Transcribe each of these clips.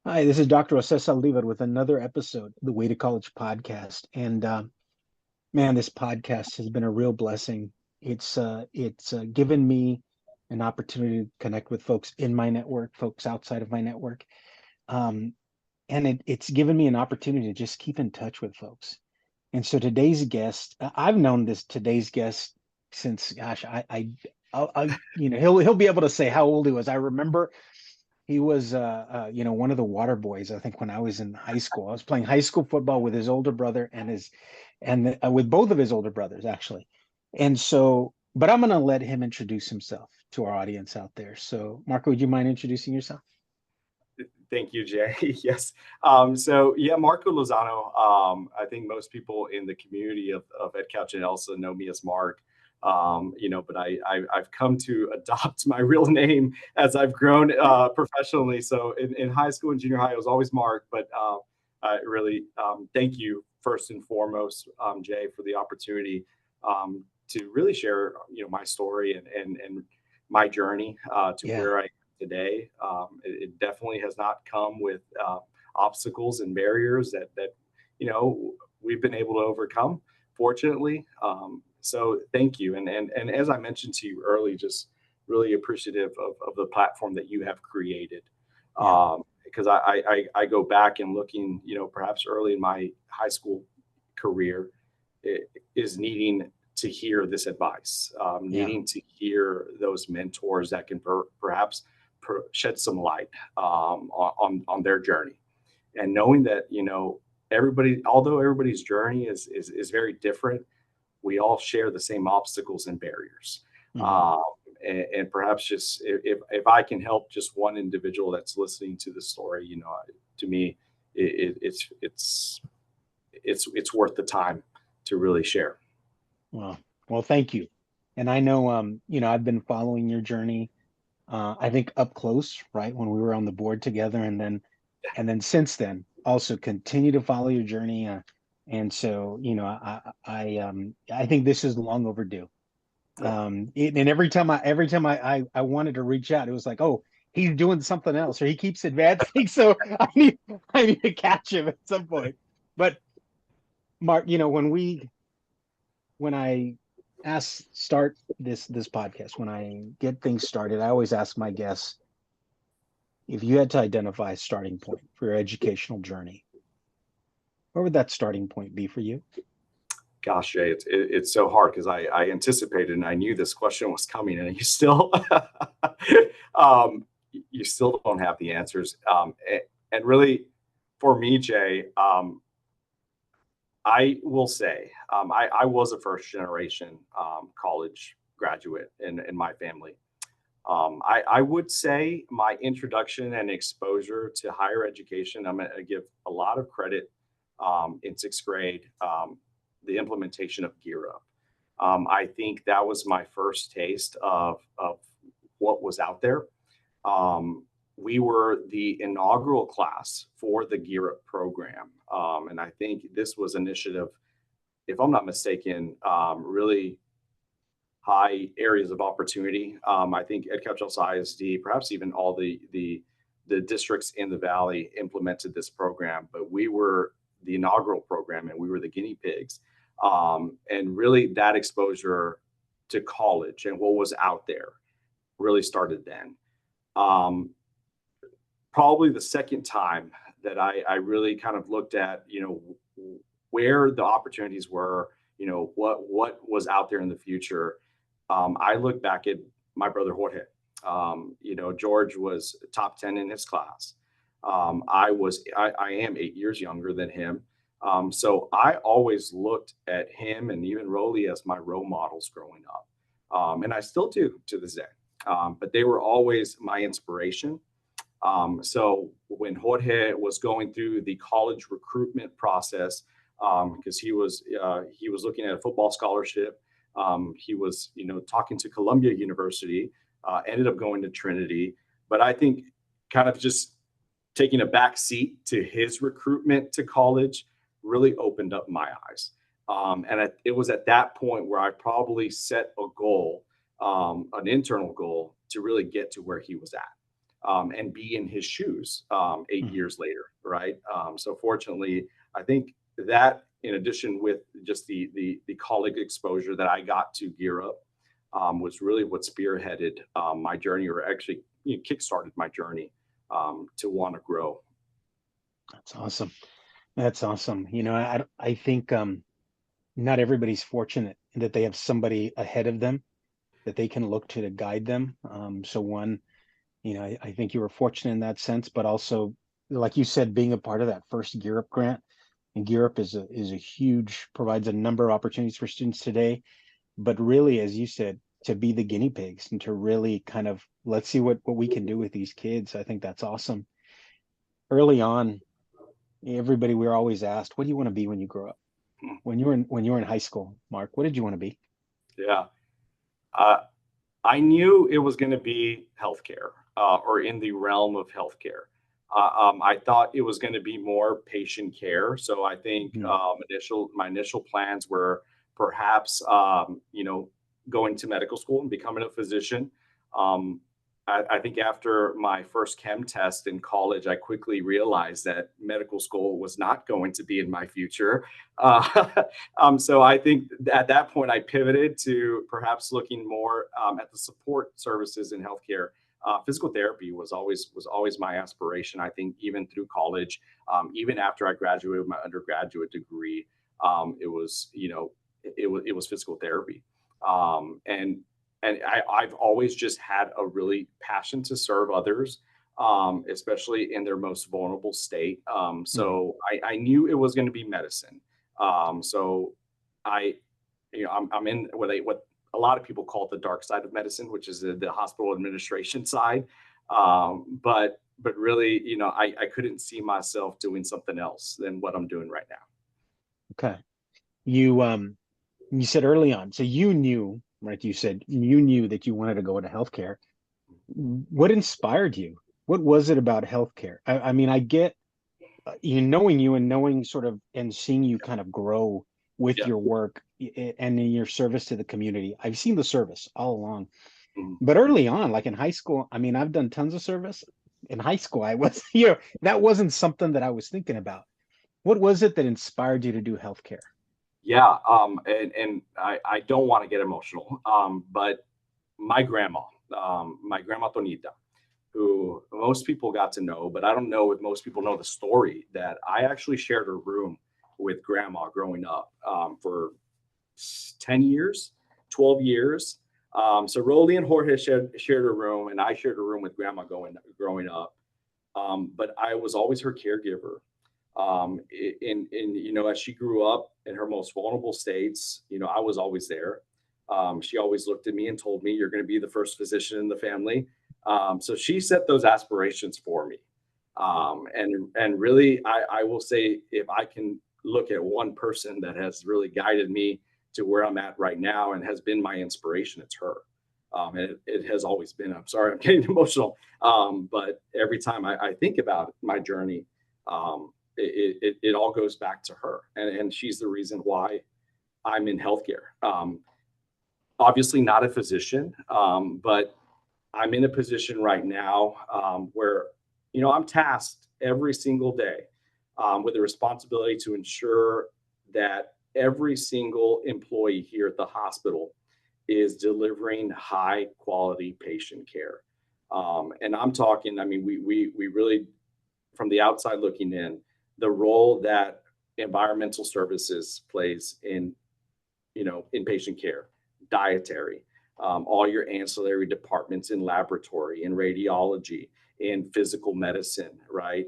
Hi, this is Dr. Jose Saldivar with another episode of the Way to College podcast. And man, this podcast has been a real blessing. It's given me an opportunity to connect with folks in my network, folks outside of my network, um, and it's given me an opportunity to just keep in touch with folks. And so today's guest, I've known today's guest since, gosh, he'll be able to say how old he was. I remember he was, one of the water boys. I think when I was in high school, I was playing high school football with his older brother and with both of his older brothers actually. And so, but I'm going to let him introduce himself to our audience out there. So, Marco, would you mind introducing yourself? Thank you, Jay. Yes. Yeah, Marco Lozano. I think most people in the community of Edcouch-Elsa know me as Mark. But I've come to adopt my real name as I've grown professionally. So in high school and junior high, I was always Mark. But I really thank you first and foremost, Jay, for the opportunity to really share my story and my journey to Yeah, where I today. It definitely has not come with obstacles and barriers that we've been able to overcome, fortunately. So thank you. And as I mentioned to you early, just really appreciative of the platform that you have created. yeah, Because I go back and looking, perhaps early in my high school career, is needing to hear this advice, yeah, needing to hear those mentors that can perhaps shed some light on their journey, and knowing that although everybody's journey is very different, we all share the same obstacles and barriers. mhm, Um, and perhaps just if I can help just one individual that's listening to the story, to me, it's worth the time to really share. well, well, thank you. And I know, I've been following your journey. I think up close, right, when we were on the board together, and then since then, also continue to follow your journey. And so, I think this is long overdue. Yeah. And every time I wanted to reach out, it was like, oh, he's doing something else, or he keeps advancing, so I need to catch him at some point. But Mark, when I start this podcast, when I get things started, I always ask my guests, if you had to identify a starting point for your educational journey, where would that starting point be for you? Gosh, Jay, it's so hard because I anticipated and I knew this question was coming, and you still you still don't have the answers. And really, for me, Jay, I will say I was a first generation college graduate in my family. I would say my introduction and exposure to higher education, I'm going to give a lot of credit in sixth grade, the implementation of Gear Up. I think that was my first taste of what was out there. We were the inaugural class for the Gear Up program. And I think this was initiative, if I'm not mistaken, really high areas of opportunity. I think Edcouch-Elsa ISD, perhaps even all the districts in the valley implemented this program, but we were the inaugural program and we were the guinea pigs. And really, that exposure to college and what was out there really started then. Um, Probably the second time that I really kind of looked at, where the opportunities were, what was out there in the future. I look back at my brother Jorge. George was top 10 in his class. I am 8 years younger than him. So I always looked at him and even Rolly as my role models growing up. And I still do to this day. But they were always my inspiration. So when Jorge was going through the college recruitment process, because he was looking at a football scholarship, he was talking to Columbia University, ended up going to Trinity, but I think kind of just taking a back seat to his recruitment to college really opened up my eyes. And it was at that point where I probably set a goal, an internal goal, to really get to where he was at. and be in his shoes 8 Mhm. years later, right? So fortunately, I think that in addition with just the colleague exposure that I got to gear up was really what spearheaded my journey, or actually kickstarted my journey to want to grow. That's awesome. That's awesome. I think not everybody's fortunate that they have somebody ahead of them that they can look to guide them. So one, I think you were fortunate in that sense, but also, like you said, being a part of that first Gear Up grant. And Gear Up is a huge, provides a number of opportunities for students today. But really, as you said, to be the guinea pigs and to really kind of let's see what we can do with these kids. I think that's awesome. Early on, everybody, we were always asked, what do you want to be when you grow up? When you were in high school, Mark, what did you want to be? Yeah. Uh, I knew it was going to be healthcare, or in the realm of healthcare. I thought it was going to be more patient care. So I think Mhm. my initial plans were perhaps going to medical school and becoming a physician. Um, I think after my first chem test in college, I quickly realized that medical school was not going to be in my future. Uh, so I think at that point I pivoted to perhaps looking more at the support services in healthcare. Physical therapy was always my aspiration. I think even through college, even after I graduated with my undergraduate degree, it was physical therapy, and I've always just had a really passion to serve others, especially in their most vulnerable state. Mhm. So I knew it was going to be medicine. So I, I'm in what a lot of people call the dark side of medicine, which is the hospital administration side. But really, I couldn't see myself doing something else than what I'm doing right now. Okay. You said early on, so you knew, right? You said you knew that you wanted to go into healthcare. What inspired you? What was it about healthcare? I mean, I get knowing you and knowing sort of and seeing you kind of grow with Yeah. your work and in your service to the community. I've seen the service all along, Mhm. but early on, like in high school, I mean, I've done tons of service. In high school, I was, that wasn't something that I was thinking about. What was it that inspired you to do healthcare? Yeah. And I don't want to get emotional, but my grandma Tonita, who most people got to know, but I don't know if most people know the story that I actually shared a room with grandma growing up for 10 years, 12 years. So Rolly and Jorge shared a room, and I shared a room with grandma growing up. But I was always her caregiver. As she grew up in her most vulnerable states, I was always there. She always looked at me and told me, "You're going to be the first physician in the family." So she set those aspirations for me. And really, I will say, if I can look at one person that has really guided me to where I'm at right now and has been my inspiration, it's her. And it has always been. I'm sorry, I'm getting emotional. But every time I think about my journey, it all goes back to her, and she's the reason why I'm in healthcare. Obviously, not a physician, but I'm in a position right now where I'm tasked every single day with the responsibility to ensure that every single employee here at the hospital is delivering high quality patient care. And I'm talking, I mean, we really, from the outside looking in, the role that environmental services plays in inpatient care, dietary, all your ancillary departments in laboratory, in radiology, in physical medicine, right?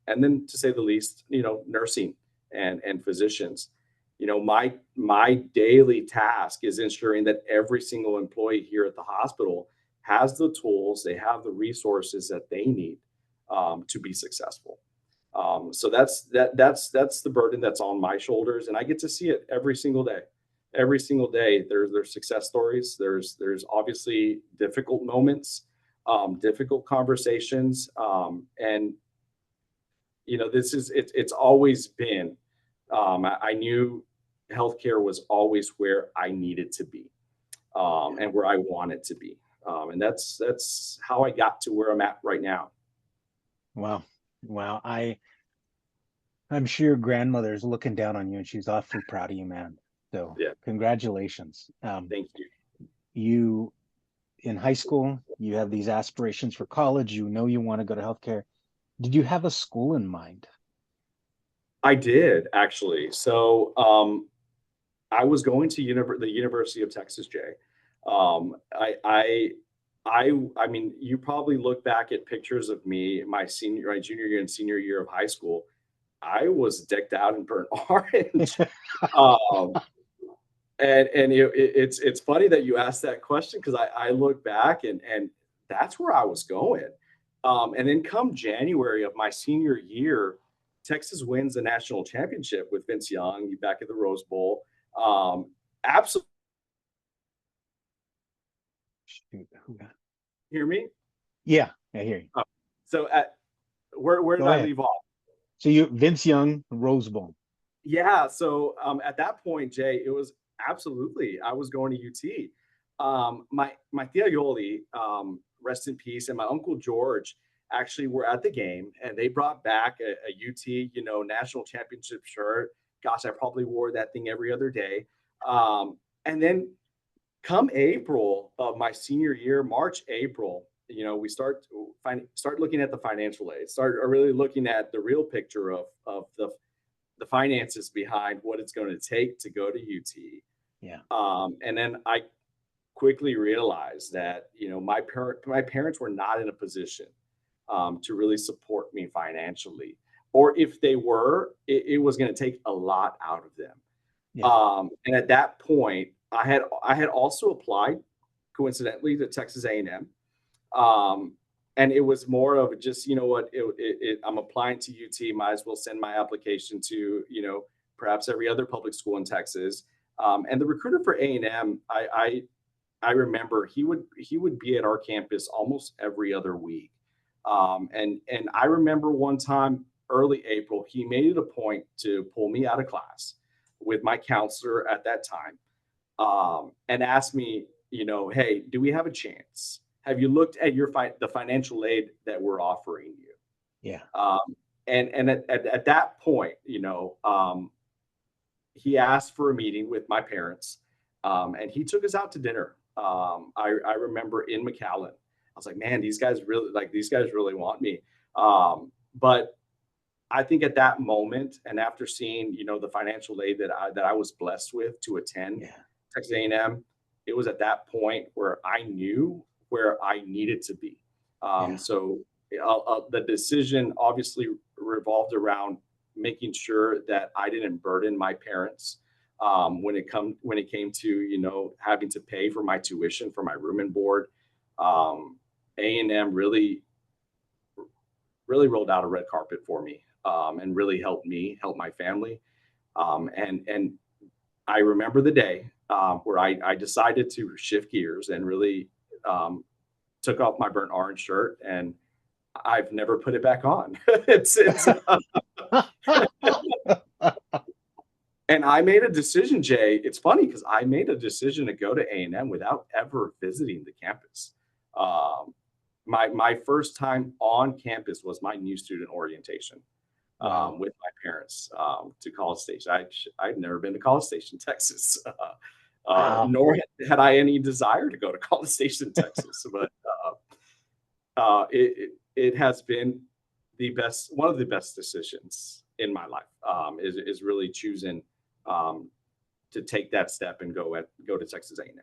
And then, to say the least, nursing and physicians. My daily task is ensuring that every single employee here at the hospital has the tools, they have the resources that they need to be successful. So that's the burden that's on my shoulders, and I get to see it every single day. Every single day, there's success stories. There's obviously difficult moments, difficult conversations, and this is it's always been. I knew healthcare was always where I needed to be, and where I wanted to be. And that's how I got to where I'm at right now. Wow. Wow. I'm sure your grandmother's looking down on you and she's awfully proud of you, man. So Yeah, congratulations. thank you. You in high school, you have these aspirations for college, you know you want to go to healthcare. Did you have a school in mind? I did actually. So I was going to the University of Texas, Jay. Um, I, I, I mean, you probably look back at pictures of me, my junior year and senior year of high school. I was decked out in burnt orange. Um, and it's funny that you asked that question because I look back and that's where I was going. And then come January of my senior year, Texas wins the national championship with Vince Young back at the Rose Bowl. Absolutely. Shoot, Hear me? yeah, I hear you. Uh, so at where did Go I ahead. leave off? So you Vince Young, Rose Bowl. Yeah. So at that point, Jay, it was absolutely I was going to UT. My Tia Yoli, rest in peace, and my uncle George actually were at the game, and they brought back a UT, national championship shirt. Gosh, I probably wore that thing every other day. And then come April of my senior year, March, April, we start looking at the financial aid, start really looking at the real picture of the finances behind what it's going to take to go to UT. Yeah. And then I quickly realized that my parents were not in a position to really support me financially, or if they were, it was going to take a lot out of them. Yeah. And at that point, I had also applied coincidentally to Texas A&M. And it was more of just, I'm applying to UT, might as well send my application to, perhaps every other public school in Texas. And the recruiter for A&M, I remember he would be at our campus almost every other week. And I remember one time early April, he made it a point to pull me out of class with my counselor at that time, and asked me, hey, do we have a chance? Have you looked at the financial aid that we're offering you? Yeah. And at that point, he asked for a meeting with my parents, and he took us out to dinner. I remember in McAllen, I was like, man, these guys really want me. But I think at that moment, and after seeing, the financial aid that I was blessed with to attend Yeah. Texas A&M, it was at that point where I knew where I needed to be. Yeah. So the decision obviously revolved around making sure that I didn't burden my parents when it came to having to pay for my tuition, for my room and board. A&M really rolled out a red carpet for me, and really helped me help my family. And I remember the day where I decided to shift gears and really took off my burnt orange shirt, and I've never put it back on. it's And I made a decision, Jay. It's funny because I made a decision to go to A&M without ever visiting the campus. Um, my first time on campus was my new student orientation, Wow. with my parents, to College Station. I'd never been to College Station, Texas, Wow. nor had I any desire to go to College Station, Texas. But it has been one of the best decisions in my life. Is really choosing um, to take that step and go to Texas A&M.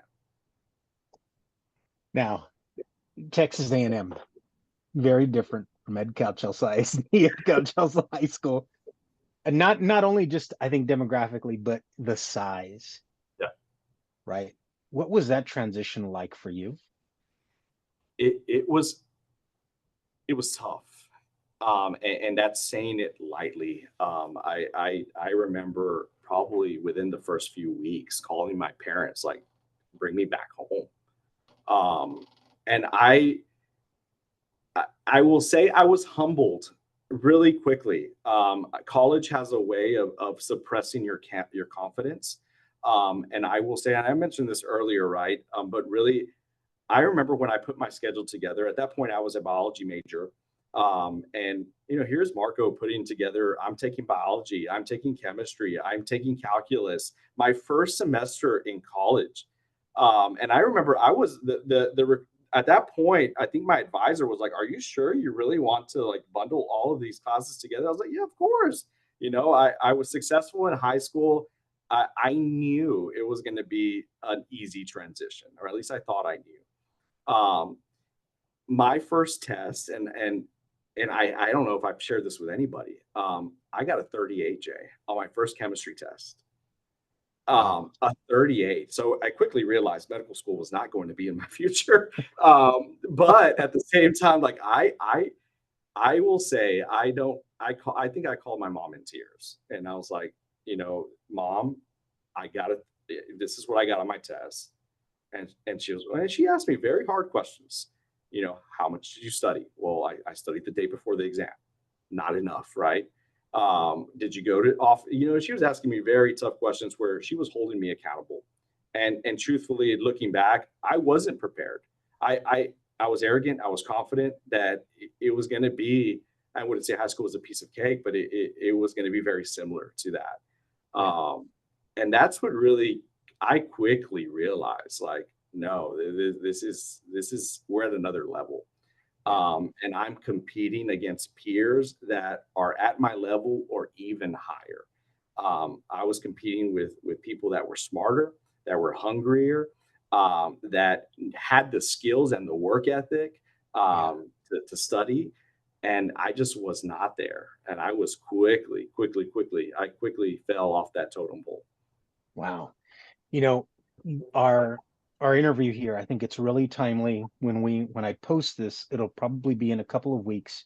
Now, Texas A&M, very different from Edcouch-Elsa, Edcouch-Elsa High School. And not only just I think demographically, but the size, Yeah, right? What was that transition like for you? it was tough, and that's saying it lightly. I remember probably within the first few weeks calling my parents like, bring me back home. And I will say I was humbled really quickly. College has a way of suppressing your confidence. And I will say, and I mentioned this earlier, right? But really, I remember when I put my schedule together, at that point, I was a biology major. And, here's Marco putting together, I'm taking biology, I'm taking chemistry, I'm taking calculus, my first semester in college. And I remember I was at that point, I think my advisor was like, "Are you sure you really want to like bundle all of these classes together?" I was like, "Yeah, of course." I was successful in high school. I knew it was going to be an easy transition, or at least I thought I knew. My first test, and I don't know if I've shared this with anybody. I got a 38, Jay, on my first chemistry test. Wow. A 38. So I quickly realized medical school was not going to be in my future. But at the same time, like I will say I think I called my mom in tears, and I was like, Mom, I got it. This is what I got on my test. And she asked me very hard questions. How much did you study? Well, I studied the day before the exam. Not enough, right? Did you go to off? She was asking me very tough questions where she was holding me accountable. And truthfully, looking back, I wasn't prepared. I was arrogant. I was confident that it was going to be. I wouldn't say high school was a piece of cake, but it was going to be very similar to that. Yeah. And that's what really I quickly realized, like, no, this is we're at another level. And I'm competing against peers that are at my level or even higher. I was competing with people that were smarter, that were hungrier, that had the skills and the work ethic Yeah. to study, and I just was not there. And I was I quickly fell off that totem pole. Wow. You know, our our interview here, I think it's really timely when I post this, it'll probably be in a couple of weeks.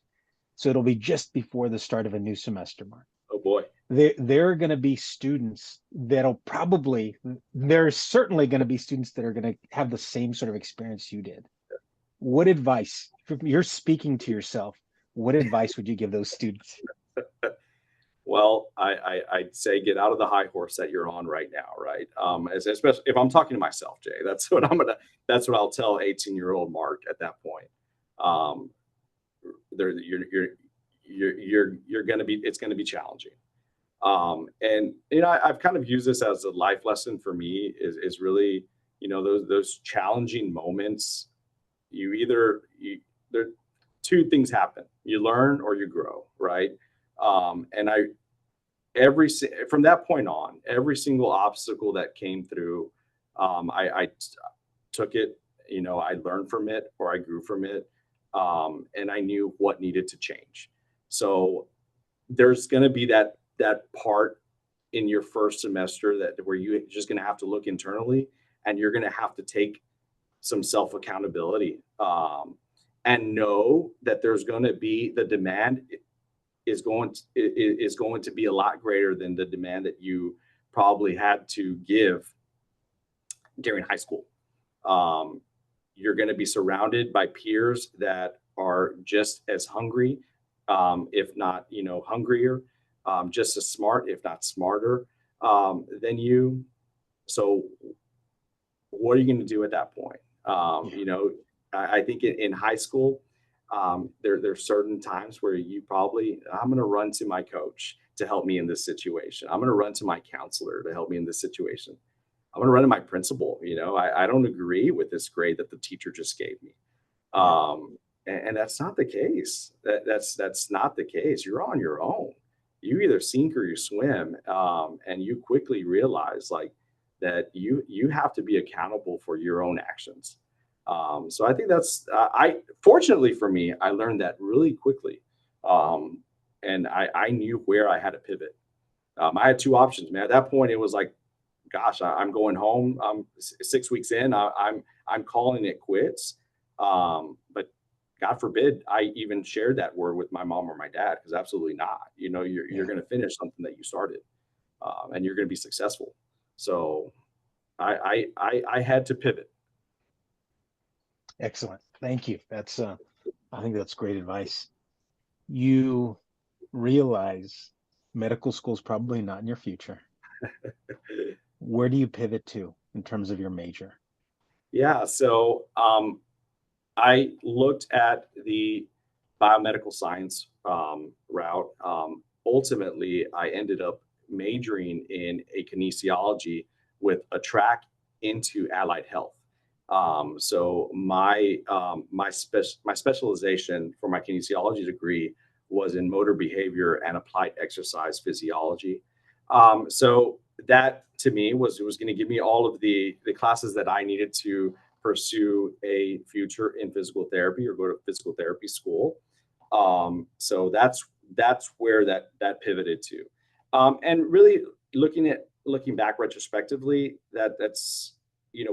So it'll be just before the start of a new semester, Mark. Oh boy. There are going to be students that'll probably, there's certainly going to be students that are going to have the same sort of experience you did. What advice, if you're speaking to yourself, what advice would you give those students? Well, I'd say get out of the high horse that you're on right now, right? Especially if I'm talking to myself, Jay. That's what I'll tell 18-year-old Mark at that point. Um, there, you're gonna be it's gonna be challenging. And I've kind of used this as a life lesson for me is really, those challenging moments. You either you there two things happen. You learn or you grow, right? And I from that point on, every single obstacle that came through, I took it. I learned from it or I grew from it, and I knew what needed to change. So there's going to be that part in your first semester that where you're just going to have to look internally, and you're going to have to take some self accountability, and know that there's going to be the demand is going to be a lot greater than the demand that you probably had to give during high school. Um, you're going to be surrounded by peers that are just as hungry, if not, hungrier, just as smart, if not smarter, than you. So, what are you going to do at that point? Yeah. I think in high school, there's certain times where I'm going to run to my coach to help me in this situation. I'm going to run to my counselor to help me in this situation. I'm going to run to my principal. I don't agree with this grade that the teacher just gave me. Yeah. And that's not the case. That's not the case. You're on your own. You either sink or you swim. And you quickly realize like that you have to be accountable for your own actions. So I think I fortunately for me, I learned that really quickly. And I knew where I had to pivot. I had two options, man. At that point, it was like, gosh, I'm going home. 6 weeks in. I'm calling it quits. But God forbid I even shared that word with my mom or my dad, because absolutely not. You're Yeah. going to finish something that you started, and you're going to be successful. So I had to pivot. Excellent. Thank you. I think that's great advice. You realize medical school is probably not in your future. Where do you pivot to in terms of your major? Yeah. So I looked at the biomedical science route. Ultimately, I ended up majoring in a kinesiology with a track into allied health. So my specialization for my kinesiology degree was in motor behavior and applied exercise physiology. So that to me was going to give me all of the classes that I needed to pursue a future in physical therapy or go to physical therapy school. So that's where that pivoted to, and really looking back retrospectively, that's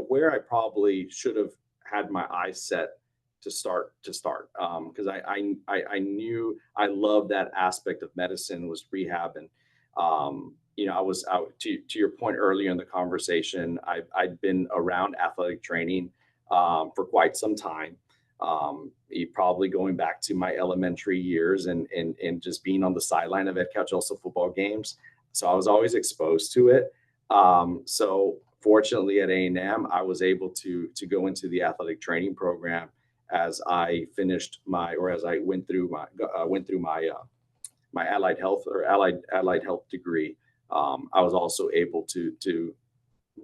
where I probably should have had my eyes set to start because I knew I loved that aspect of medicine was rehab. And I was out to your point earlier in the conversation. I'd been around athletic training for quite some time. Probably going back to my elementary years and just being on the sideline of Edcouch-Elsa football games. So I was always exposed to it. So fortunately at A&M, I was able to go into the athletic training program as I finished as I went through my allied health degree. I was also able to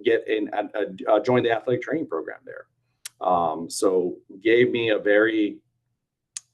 get in and join the athletic training program there. So gave me a very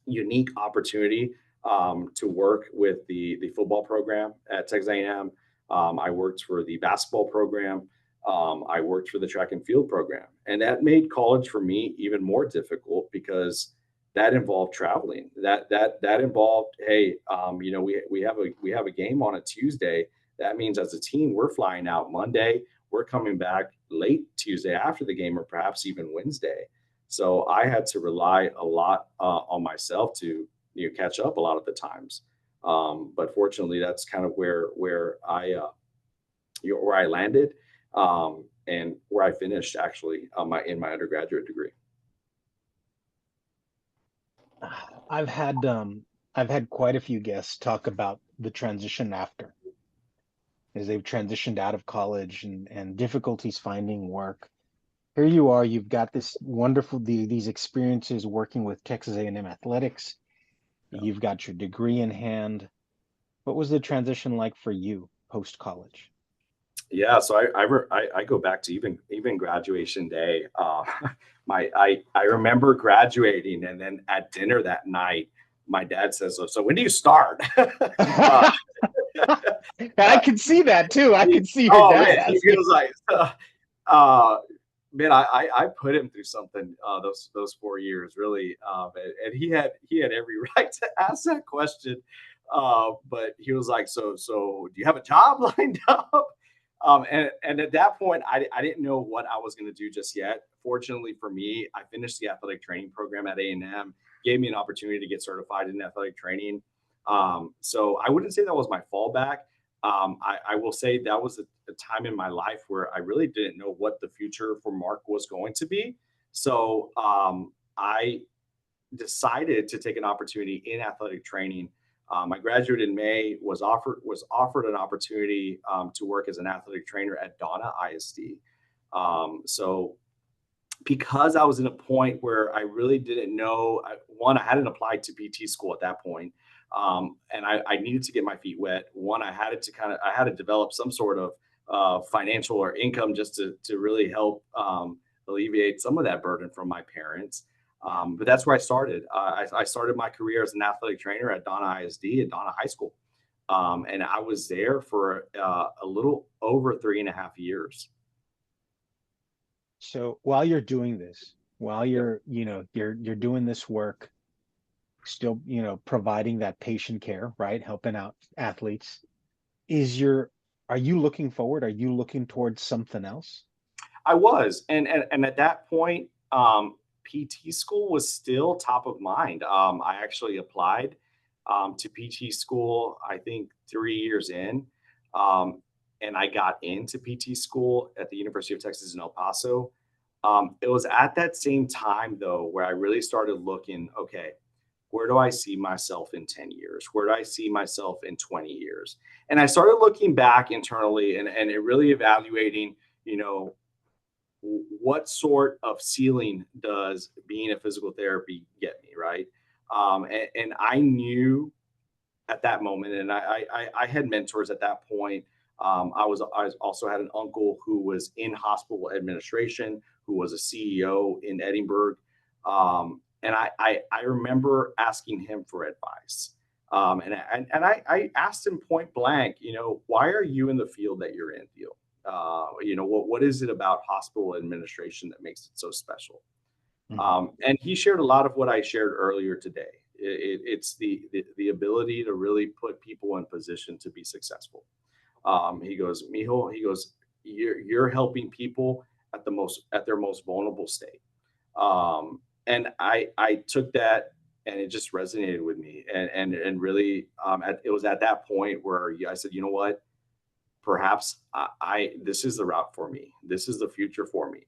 unique opportunity to work with the football program at Texas A&M. I worked for the basketball program. I worked for the track and field program, and that made college for me even more difficult because that involved traveling. That involved, hey, we have a game on a Tuesday. That means as a team, we're flying out Monday. We're coming back late Tuesday after the game, or perhaps even Wednesday. So I had to rely a lot on myself to catch up a lot of the times. But fortunately, that's kind of where I landed, and where I finished actually in my undergraduate degree. I've had I've had quite a few guests talk about the transition after, as they've transitioned out of college and difficulties finding work. Here you are, you've got this wonderful these experiences working with Texas A&M athletics. Yeah. You've got your degree in hand. What was the transition like for you post college? Yeah, so I go back to even graduation day. I remember graduating, and then at dinner that night, my dad says, "So when do you start?" uh, I can see that too. I can see your oh man, dad he asking. was like, uh, man, I put him through something those 4 years really, and he had every right to ask that question, but he was like, so do you have a job lined up? And at that point, I didn't know what I was going to do just yet. Fortunately for me, I finished the athletic training program at A&M, gave me an opportunity to get certified in athletic training. So I wouldn't say that was my fallback. I will say that was a time in my life where I really didn't know what the future for Mark was going to be. So I decided to take an opportunity in athletic training. I graduated in May. Was offered an opportunity to work as an athletic trainer at Donna ISD. So because I was in a point where I really didn't know, I hadn't applied to PT school at that point, and I needed to get my feet wet. I had to develop some sort of financial or income just to really help alleviate some of that burden from my parents. But that's where I started. I started my career as an athletic trainer at Donna ISD at Donna High School, and I was there for a little over 3.5 years. So while you're doing this, while Yep. you're doing this work, still, providing that patient care, right? Helping out athletes. Is your Are you looking forward? Are you looking towards something else? I was, and at that point, PT school was still top of mind. I actually applied to PT school, I think 3 years in, um, and I got into PT school at the University of Texas in El Paso. It was at that same time though where I really started looking. Okay, where do I see myself in 10 years? Where do I see myself in 20 years? And I started looking back internally and really evaluating, you know, what sort of ceiling does being a physical therapy get me, right? And I knew at that moment, and I had mentors at that point. I also had an uncle who was in hospital administration, who was a CEO in Edinburgh, and I remember asking him for advice. I asked him point blank, why are you in the field that you're in, Theo? What is it about hospital administration that makes it so special? And he shared a lot of what I shared earlier today. It's the ability to really put people in position to be successful. He goes, Mijo, he goes, you're helping people at their most vulnerable state. And I took that and it just resonated with me. And really, it was at that point where I said, you know what? Perhaps this is the route for me. This is the future for me.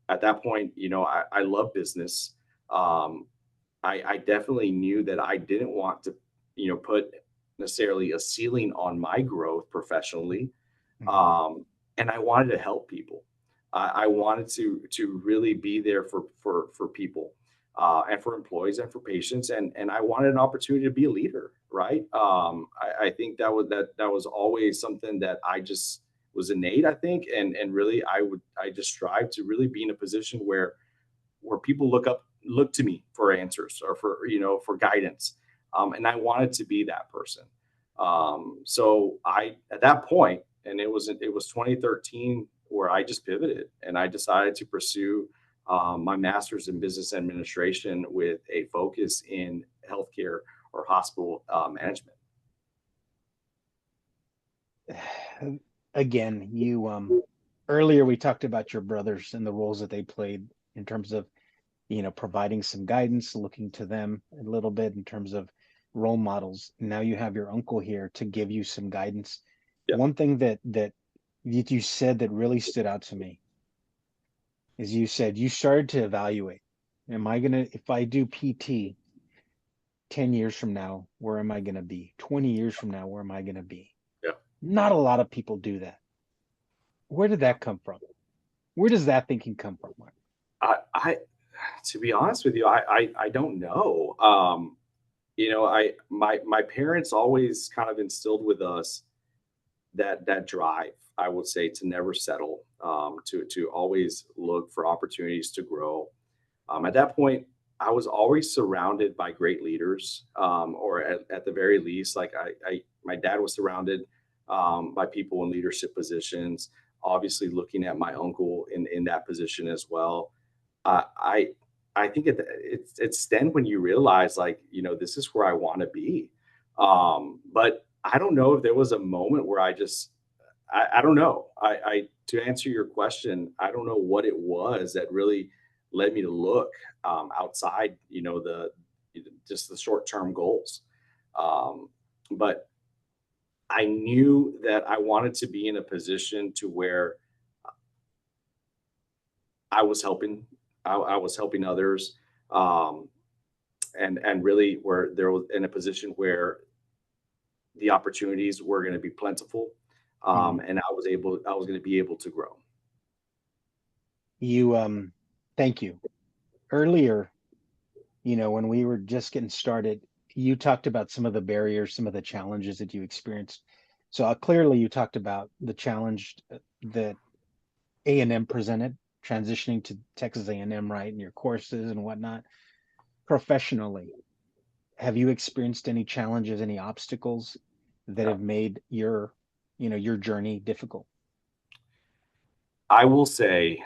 At that point, I love business. I definitely knew that I didn't want to, put necessarily a ceiling on my growth professionally. And I wanted to help people. I wanted to really be there for people, and for employees and for patients, and I wanted an opportunity to be a leader. Right. I think that was always something that I just was innate. I think, and really, I just strive to really be in a position where people look to me for answers or for guidance, and I wanted to be that person. So at that point, and it was 2013 where I just pivoted and I decided to pursue my master's in business administration with a focus in healthcare or hospital management. Again, you earlier we talked about your brothers and the roles that they played in terms of providing some guidance, looking to them a little bit in terms of role models. Now you have your uncle here to give you some guidance. Yeah. One thing that you said that really stood out to me is you said you started to evaluate, if I do PT 10 years from now, where am I going to be? 20 years from now, where am I going to be? Yeah. Not a lot of people do that. Where did that come from? Where does that thinking come from, Mark? I to be honest with you, I don't know. My parents always kind of instilled with us that drive, I would say, to never settle, to always look for opportunities to grow. At that point, I was always surrounded by great leaders, or at the very least, like my dad was surrounded by people in leadership positions. Obviously, looking at my uncle in that position as well. I think it's then when you realize, like, this is where I want to be. But I don't know if there was a moment where I don't know. To answer your question, I don't know what it was that really led me to look outside, just the short-term goals. But I knew that I wanted to be in a position to where I was helping, I was helping others, and really where there was in a position where the opportunities were going to be plentiful, and I was going to be able to grow. Thank you. Earlier, when we were just getting started, you talked about some of the barriers, some of the challenges that you experienced. So clearly you talked about the challenge that A&M presented, transitioning to Texas A&M, right, and your courses and whatnot. Professionally, have you experienced any challenges, any obstacles that have made your journey difficult? I will say,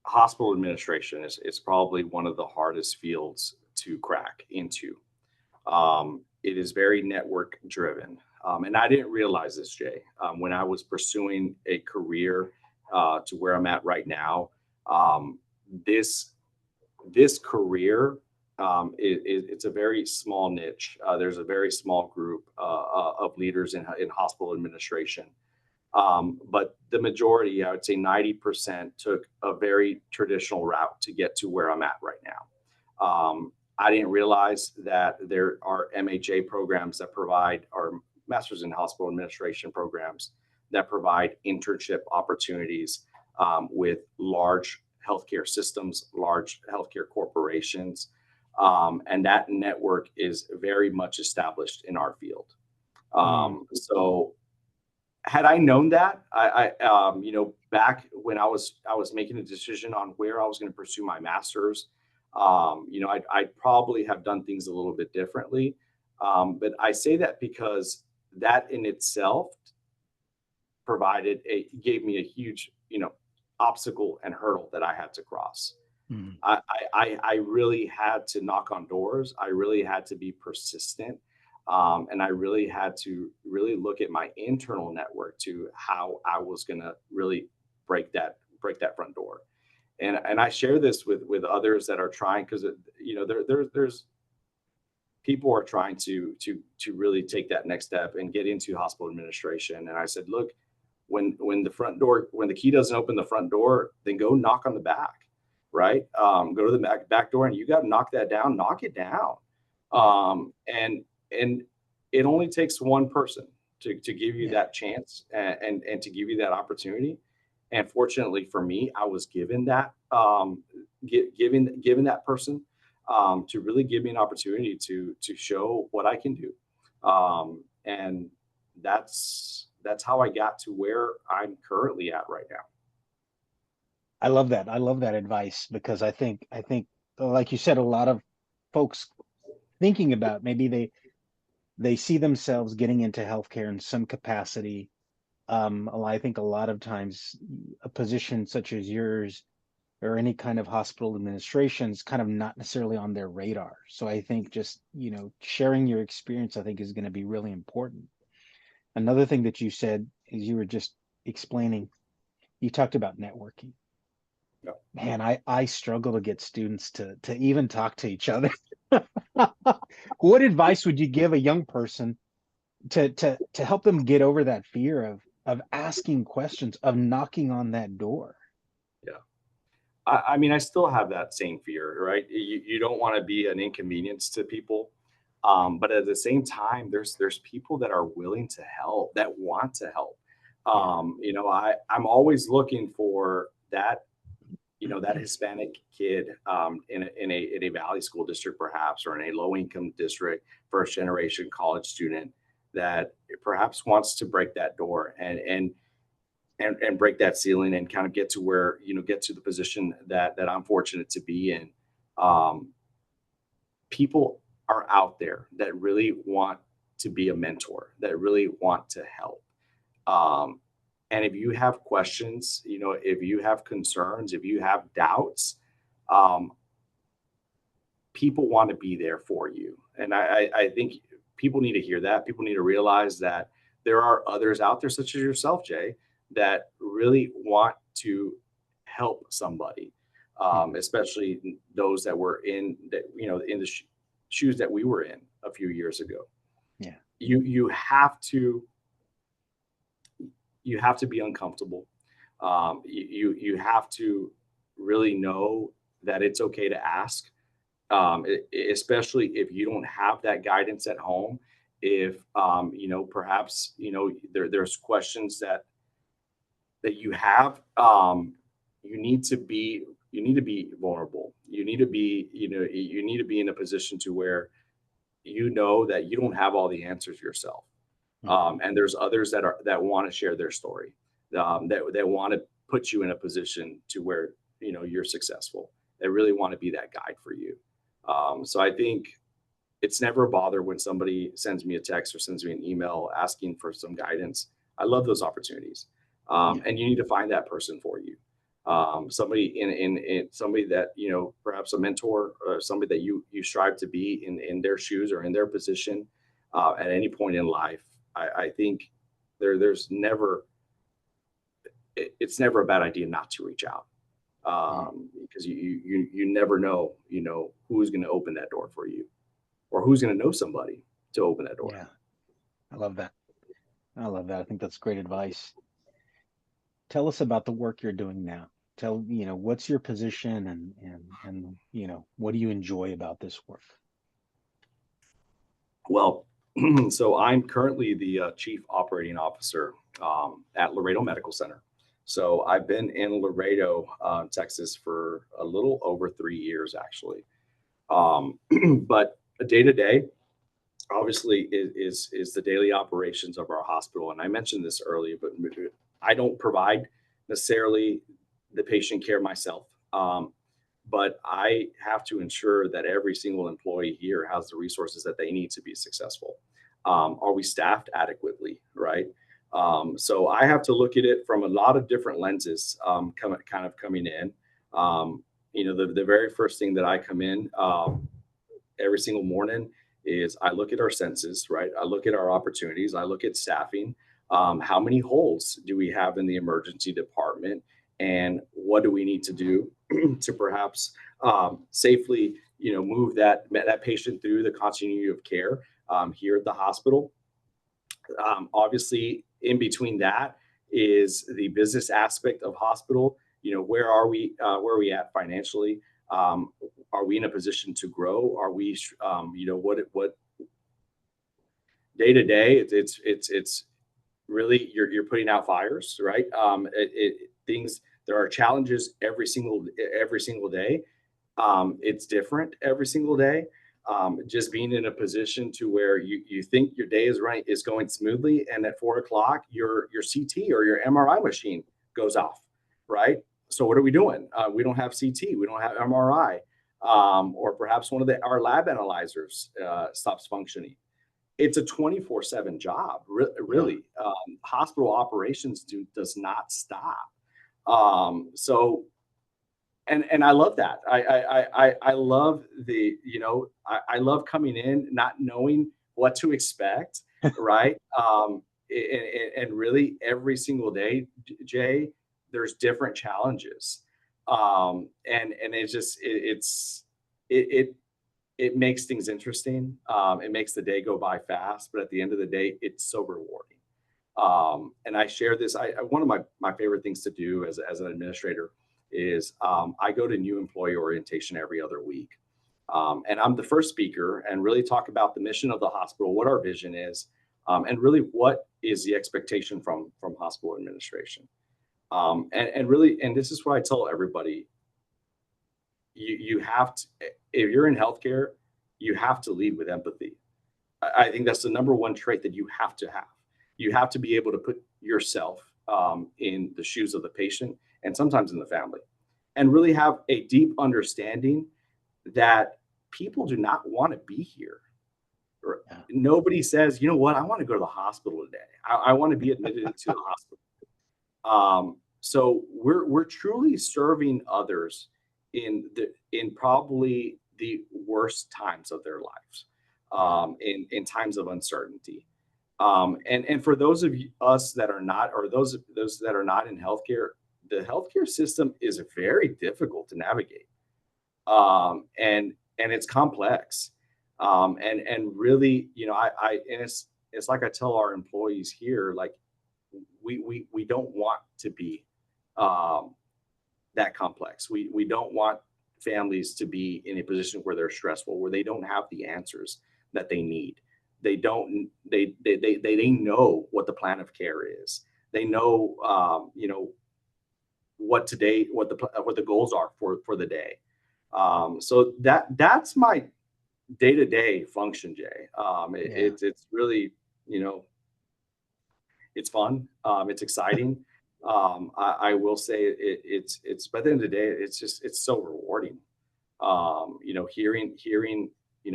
hospital administration is probably one of the hardest fields to crack into. It is very network driven. And I didn't realize this, Jay, when I was pursuing a career to where I'm at right now. This career, it's a very small niche. There's a very small group of leaders in hospital administration. But the majority, I would say 90%, took a very traditional route to get to where I'm at right now. I didn't realize that there are MHA programs that provide, or Masters in Hospital Administration programs that provide internship opportunities with large healthcare systems, large healthcare corporations. And that network is very much established in our field. So had I known that, back when I was making a decision on where I was going to pursue my master's, I'd probably have done things a little bit differently. But I say that because that in itself gave me a huge, obstacle and hurdle that I had to cross. Mm. I really had to knock on doors. I really had to be persistent. And I really had to really look at my internal network to how I was going to really break that front door. And I share this with others that are trying, because there's people are trying to really take that next step and get into hospital administration. And I said, look, when the key doesn't open the front door, then go knock on the back, right? Go to the back door, and you got to knock that down, knock it down. And it only takes one person to give you that chance and to give you that opportunity. And fortunately for me, I was given that given that person to really give me an opportunity to show what I can do. And that's how I got to where I'm currently at right now. I love that. I love that advice, because I think, like you said, a lot of folks thinking about, maybe they see themselves getting into healthcare in some capacity. I think a lot of times a position such as yours or any kind of hospital administration is kind of not necessarily on their radar. So I think just, sharing your experience, I think, is going to be really important. Another thing that you said is, you were just explaining, you talked about networking. Yep. Man, I struggle to get students to even talk to each other. What advice would you give a young person to help them get over that fear of asking questions, of knocking on that door? Yeah. I mean, I still have that same fear, right? You don't want to be an inconvenience to people. But at the same time, there's people that are willing to help, that want to help. I'm always looking for that, that Hispanic kid in a Valley school district, perhaps, or in a low income district, first generation college student that perhaps wants to break that door and break that ceiling and kind of get to where, get to the position that I'm fortunate to be in. People are out there that really want to be a mentor, that really want to help. And if you have questions, if you have concerns, if you have doubts, people want to be there for you. And I think people need to hear that. People need to realize that there are others out there, such as yourself, Jay, that really want to help somebody, especially those that were in the shoes that we were in a few years ago. Yeah. You have to be uncomfortable. You have to really know that it's okay to ask, especially if you don't have that guidance at home. If perhaps there's questions that you have, you need to be vulnerable. You need to be in a position to where that you don't have all the answers yourself. And there's others that want to share their story, that want to put you in a position to where you're successful. They really want to be that guide for you. So I think it's never a bother when somebody sends me a text or sends me an email asking for some guidance. I love those opportunities. And you need to find that person for you. Somebody in somebody that, perhaps a mentor or somebody that you strive to be in their shoes or in their position at any point in life. I think it's never a bad idea not to reach out, because you never know, who's going to open that door for you, or who's going to know somebody to open that door. Yeah, I love that. I love that. I think that's great advice. Tell us about the work you're doing now. What's your position, and what do you enjoy about this work? Well, so I'm currently the chief operating officer at Laredo Medical Center. So I've been in Laredo, Texas for a little over 3 years, actually. But day to day, obviously, is the daily operations of our hospital. And I mentioned this earlier, but I don't provide necessarily the patient care myself. But I have to ensure that every single employee here has the resources that they need to be successful. Are we staffed adequately, right? So I have to look at it from a lot of different lenses, coming in. The very first thing that I come in every single morning is I look at our census, right? I look at our opportunities. I look at staffing. How many holes do we have in the emergency department? And what do we need to do to perhaps safely, move that patient through the continuity of care here at the hospital? Obviously, in between that is the business aspect of hospital. Where are we? Where are we at financially? Are we in a position to grow? Are we, what day to day? It's really you're putting out fires, right? Things there are challenges every single day. It's different every single day. Just being in a position to where you think your day is going smoothly, and at 4 o'clock your CT or your MRI machine goes off, right? So what are we doing? We don't have CT, we don't have MRI, or perhaps one of our lab analyzers stops functioning. It's a 24/7 job, really. Hospital operations does not stop. So and I love that. I love I love coming in not knowing what to expect, right? And really every single day, Jay, there's different challenges, and it's just it makes things interesting. It makes the day go by fast, but at the end of the day, it's so rewarding. And I share this. One of my favorite things to do as an administrator is I go to new employee orientation every other week. And I'm the first speaker and really talk about the mission of the hospital, what our vision is, and really what is the expectation from hospital administration. And really, and this is what I tell everybody, you have to, if you're in healthcare, you have to lead with empathy. I think that's the number one trait that you have to have. You have to be able to put yourself in the shoes of the patient and sometimes in the family, and really have a deep understanding that people do not want to be here. Yeah. Nobody says, you know what, I want to go to the hospital today. I want to be admitted to the hospital. So we're truly serving others in probably the worst times of their lives, in times of uncertainty. And for those of us that are not, or those that are not in healthcare, the healthcare system is very difficult to navigate, and it's complex, and really, and it's like I tell our employees here, like we don't want to be that complex. We don't want families to be in a position where they're stressful, where they don't have the answers that they need. They don't. They know what the plan of care is. They know, what the goals are for the day. So that's my day to day function, Jay. It's really, it's fun. It's exciting. I will say it's by the end of the day, it's so rewarding. Hearing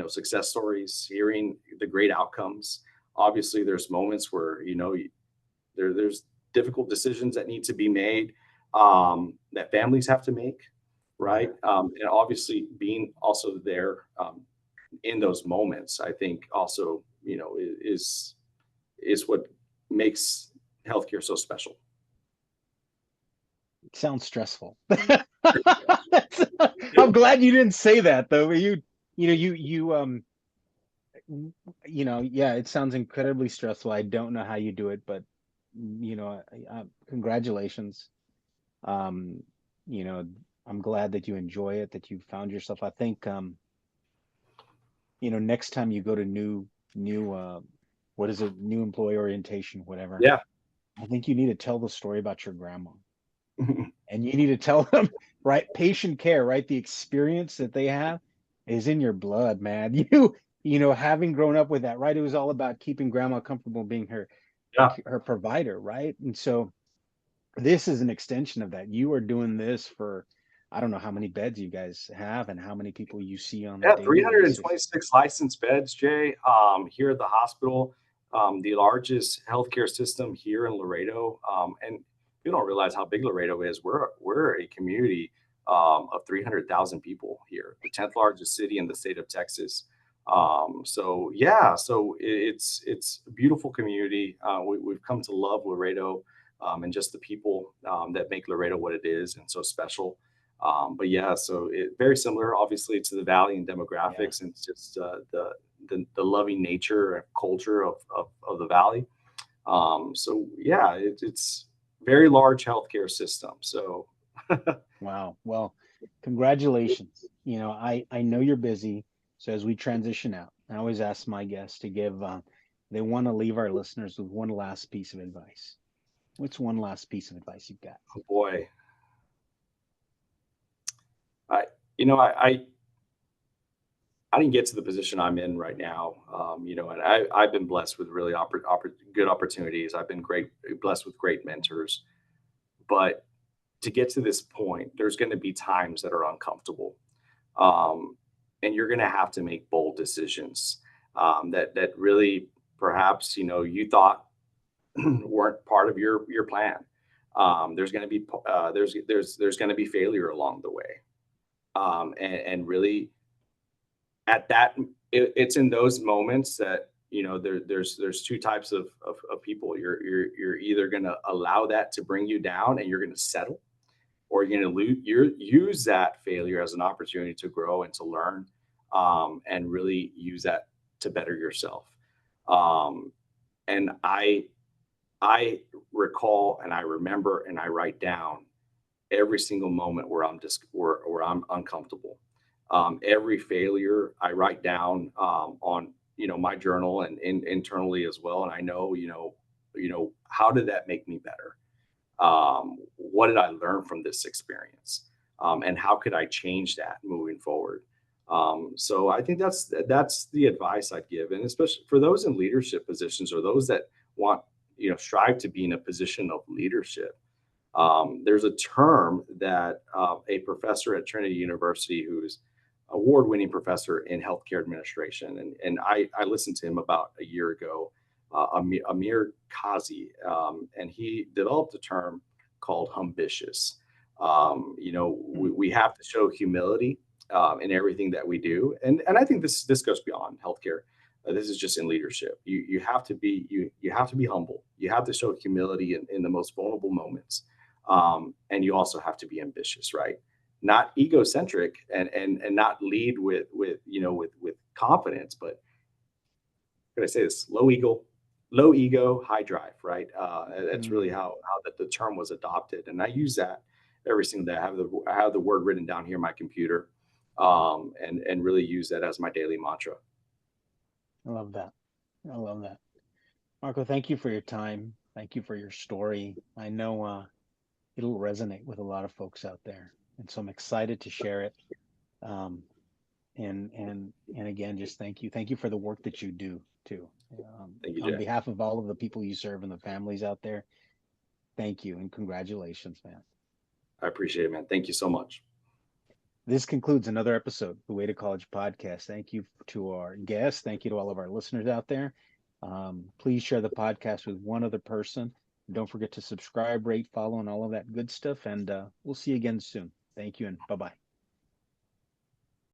success stories, hearing the great outcomes. Obviously, there's moments where there's difficult decisions that need to be made, that families have to make, right? And obviously, being also there in those moments, I think also is what makes healthcare so special. It sounds stressful. I'm glad you didn't say that though. Yeah, it sounds incredibly stressful. I don't know how you do it, but congratulations. Um, I'm glad that you enjoy it, that you found yourself. I think next time you go to new what is it, new employee orientation, whatever. Yeah. I think you need to tell the story about your grandma. And you need to tell them, right? Patient care, right? The experience that they have is in your blood, man. Having grown up with that, right? It was all about keeping grandma comfortable being Yeah. her provider, right? And so this is an extension of that. You are doing this for, I don't know how many beds you guys have and how many people you see on a Yeah, daily basis. 326 licensed beds, Jay, here at the hospital, the largest healthcare system here in Laredo. And you don't realize how big Laredo is. We're a community of 300,000 people here, the 10th largest city in the state of Texas. So yeah, so it's a beautiful community. We've come to love Laredo, and just the people that make Laredo what it is and so special. But yeah, so very similar, obviously, to the valley and Yeah. demographics, and it's just the loving nature and culture of the valley. So yeah, it's very large healthcare system. So Wow. Well, congratulations. I know you're busy. So as we transition out, I always ask my guests to give, they want to leave our listeners with one last piece of advice. What's one last piece of advice you've got? oh boy, I you know I didn't get to the position I'm in right now. And I've been blessed with really good opportunities. I've been blessed with great mentors. But to get to this point, there's going to be times that are uncomfortable, um, and you're going to have to make bold decisions that really perhaps you thought weren't part of your plan. There's going to be there's going to be failure along the way, and really at that it's in those moments that there's two types of people. You're either going to allow that to bring you down and you're going to settle, or you're going to use that failure as an opportunity to grow and to learn, and really use that to better yourself. And I recall and I remember and I write down every single moment where where I'm uncomfortable. Every failure I write down on my journal and internally as well, and I know how did that make me better? What did I learn from this experience? And how could I change that moving forward? So I think that's the advice I'd give, and especially for those in leadership positions or those that want strive to be in a position of leadership. There's a term that a professor at Trinity University, who's award-winning professor in healthcare administration, and I listened to him about a year ago, Amir Kazi, and he developed a term called "ambitious." We have to show humility in everything that we do, and I think this goes beyond healthcare. This is just in leadership. You have to be you have to be humble. You have to show humility in the most vulnerable moments, and you also have to be ambitious, right? Not egocentric and not lead with confidence, but could I say this? Low ego, high drive, right? That's really Mm, how the term was adopted, and I use that every single day. I have the word written down here on my computer, and really use that as my daily mantra. I love that. I love that. Marco, thank you for your time. Thank you for your story. I know it'll resonate with a lot of folks out there. And so I'm excited to share it. Um, and again, just thank you. Thank you for the work that you do too. Thank you, On Jay. behalf of all of the people you serve and the families out there, thank you and congratulations, man. I appreciate it, man. Thank you so much. This concludes another episode of the Way to College podcast. Thank you to our guests. Thank you to all of our listeners out there. Please share the podcast with one other person. Don't forget to subscribe, rate, follow, and all of that good stuff. And we'll see you again soon. Thank you and bye bye.